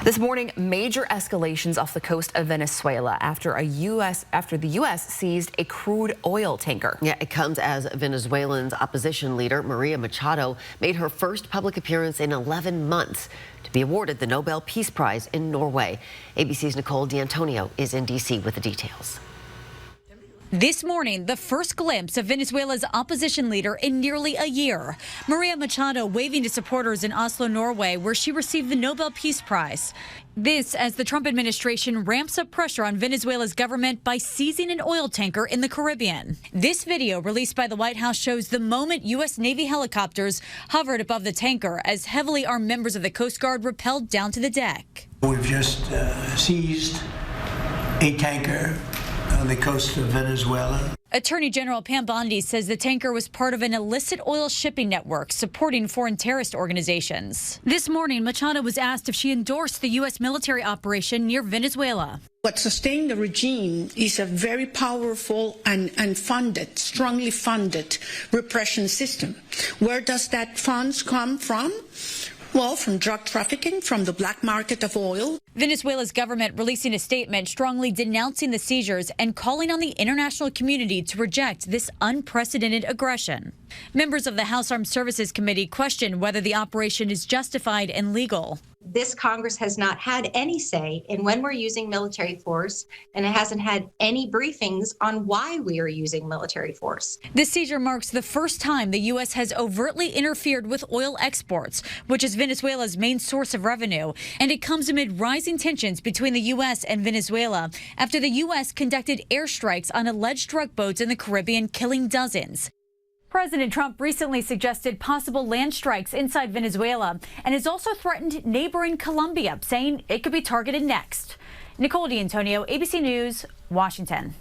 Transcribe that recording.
This morning, major escalations off the coast of Venezuela after the U.S. seized a crude oil tanker. Yeah, it comes as Venezuelan's opposition leader, Maria Machado, made her first public appearance in 11 months to be awarded the Nobel Peace Prize in Norway. ABC's Nicole D'Antonio is in D.C. with the details. This morning, the first glimpse of Venezuela's opposition leader in nearly a year. Maria Machado waving to supporters in Oslo, Norway, where she received the Nobel Peace Prize. This as the Trump administration ramps up pressure on Venezuela's government by seizing an oil tanker in the Caribbean. This video released by the White House shows the moment U.S. Navy helicopters hovered above the tanker as heavily armed members of the Coast Guard rappelled down to the deck. We've just seized a tanker on the coast of Venezuela. Attorney General Pam Bondi says the tanker was part of an illicit oil shipping network supporting foreign terrorist organizations. This morning, Machado was asked if she endorsed the U.S. military operation near Venezuela. What sustained the regime is a very powerful and funded, strongly funded repression system. Where does that funds come from? Well, from drug trafficking, from the black market of oil. Venezuela's government releasing a statement strongly denouncing the seizures and calling on the international community to reject this unprecedented aggression. Members of the House Armed Services Committee question whether the operation is justified and legal. This Congress has not had any say in when we're using military force, and it hasn't had any briefings on why we are using military force. This seizure marks the first time the U.S. has overtly interfered with oil exports, which is Venezuela's main source of revenue, and it comes amid rising tensions between the U.S. and Venezuela after the U.S. conducted airstrikes on alleged drug boats in the Caribbean, killing dozens. President Trump recently suggested possible land strikes inside Venezuela and has also threatened neighboring Colombia, saying it could be targeted next. Nicole D'Antonio, ABC News, Washington.